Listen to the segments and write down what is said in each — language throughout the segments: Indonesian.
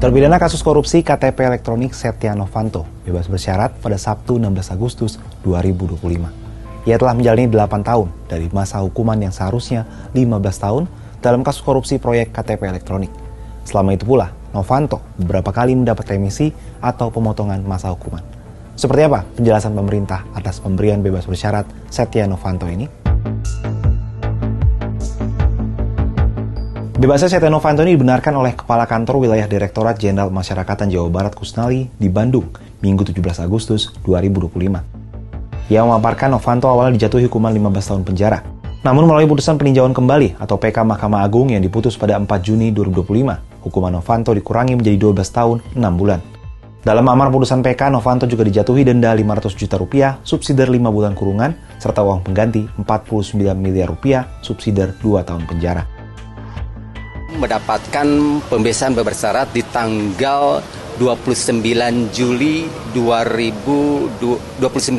Terpidana kasus korupsi KTP elektronik Setia Novanto bebas bersyarat pada Sabtu 16 Agustus 2025. Ia telah menjalani 8 tahun dari masa hukuman yang seharusnya 15 tahun dalam kasus korupsi proyek KTP elektronik. Selama itu pula, Novanto beberapa kali mendapat remisi atau pemotongan masa hukuman. Seperti apa penjelasan pemerintah atas pemberian bebas bersyarat Setia Novanto ini? Bebasnya Setia Novanto ini dibenarkan oleh Kepala Kantor Wilayah Direktorat Jenderal Masyarakatan Jawa Barat Kusnali di Bandung, Minggu 17 Agustus 2025. Ia memaparkan Novanto awalnya dijatuhi hukuman 15 tahun penjara. Namun melalui putusan peninjauan kembali atau PK Mahkamah Agung yang diputus pada 4 Juni 2025, hukuman Novanto dikurangi menjadi 12 tahun 6 bulan. Dalam amar putusan PK, Novanto juga dijatuhi denda 500 juta rupiah, subsidiar 5 bulan kurungan, serta uang pengganti 49 miliar rupiah, subsidiar 2 tahun penjara. Mendapatkan pembebasan bersyarat di tanggal 29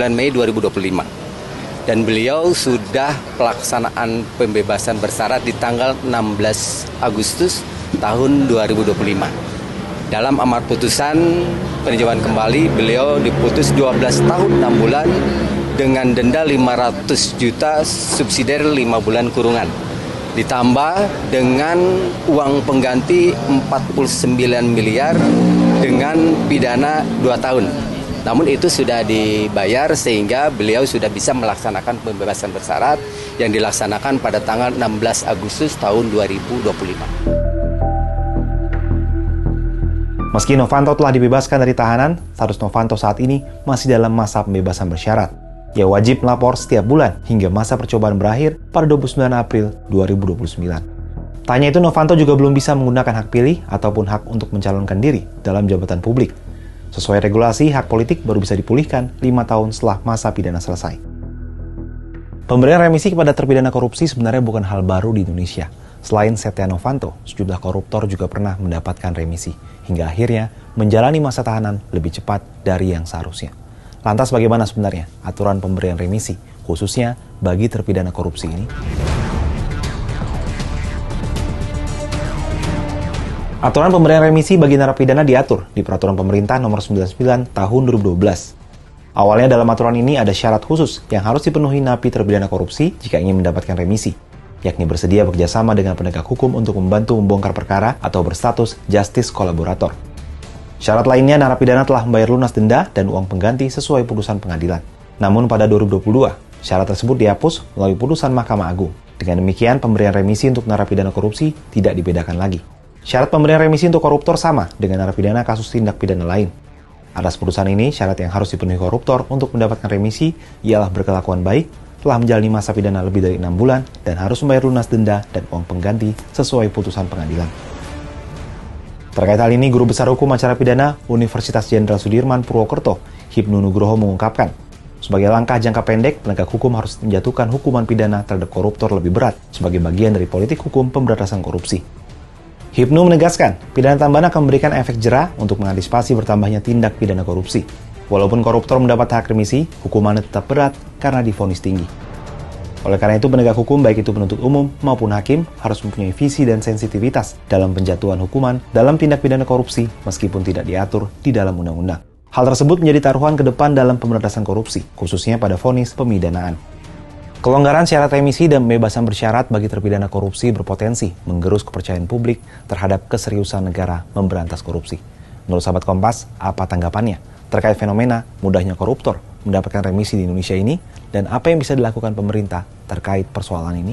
Mei 2025. Dan beliau sudah pelaksanaan pembebasan bersyarat di tanggal 16 Agustus tahun 2025. Dalam amar putusan peninjauan kembali, beliau diputus 12 tahun 6 bulan dengan denda 500 juta subsidiar 5 bulan kurungan. Ditambah dengan uang pengganti 49 miliar dengan pidana 2 tahun. Namun itu sudah dibayar sehingga beliau sudah bisa melaksanakan pembebasan bersyarat yang dilaksanakan pada tanggal 16 Agustus tahun 2025. Meski Novanto telah dibebaskan dari tahanan, status Novanto saat ini masih dalam masa pembebasan bersyarat. Ia wajib melapor setiap bulan hingga masa percobaan berakhir pada 29 April 2029. Tanya itu, Novanto juga belum bisa menggunakan hak pilih ataupun hak untuk mencalonkan diri dalam jabatan publik. Sesuai regulasi, hak politik baru bisa dipulihkan 5 tahun setelah masa pidana selesai. Pemberian remisi kepada terpidana korupsi sebenarnya bukan hal baru di Indonesia. Selain Setia Novanto, sejumlah koruptor juga pernah mendapatkan remisi, hingga akhirnya menjalani masa tahanan lebih cepat dari yang seharusnya. Lantas bagaimana sebenarnya aturan pemberian remisi, khususnya bagi terpidana korupsi ini? Aturan pemberian remisi bagi narapidana diatur di Peraturan Pemerintah Nomor 99 Tahun 2012. Awalnya dalam aturan ini ada syarat khusus yang harus dipenuhi napi terpidana korupsi jika ingin mendapatkan remisi, yakni bersedia bekerjasama dengan penegak hukum untuk membantu membongkar perkara atau berstatus justice kolaborator. Syarat lainnya, narapidana telah membayar lunas denda dan uang pengganti sesuai putusan pengadilan. Namun pada 2022, syarat tersebut dihapus melalui putusan Mahkamah Agung. Dengan demikian, pemberian remisi untuk narapidana korupsi tidak dibedakan lagi. Syarat pemberian remisi untuk koruptor sama dengan narapidana kasus tindak pidana lain. Atas putusan ini, syarat yang harus dipenuhi koruptor untuk mendapatkan remisi ialah berkelakuan baik, telah menjalani masa pidana lebih dari 6 bulan, dan harus membayar lunas denda dan uang pengganti sesuai putusan pengadilan. Terkait hal ini, Guru Besar Hukum Acara Pidana Universitas Jenderal Sudirman Purwokerto, Hipnu Nugroho mengungkapkan, sebagai langkah jangka pendek, penegak hukum harus menjatuhkan hukuman pidana terhadap koruptor lebih berat sebagai bagian dari politik hukum pemberantasan korupsi. Hipnu menegaskan, pidana tambahan akan memberikan efek jera untuk mengantisipasi bertambahnya tindak pidana korupsi. Walaupun koruptor mendapat hak remisi, hukumannya tetap berat karena divonis tinggi. Oleh karena itu, penegak hukum baik itu penuntut umum maupun hakim harus mempunyai visi dan sensitivitas dalam penjatuhan hukuman dalam tindak pidana korupsi meskipun tidak diatur di dalam undang-undang. Hal tersebut menjadi taruhan ke depan dalam pemberantasan korupsi, khususnya pada vonis pemidanaan. Kelonggaran syarat remisi dan pembebasan bersyarat bagi terpidana korupsi berpotensi menggerus kepercayaan publik terhadap keseriusan negara memberantas korupsi. Menurut sahabat Kompas, apa tanggapannya terkait fenomena mudahnya koruptor mendapatkan remisi di Indonesia ini, dan apa yang bisa dilakukan pemerintah terkait persoalan ini?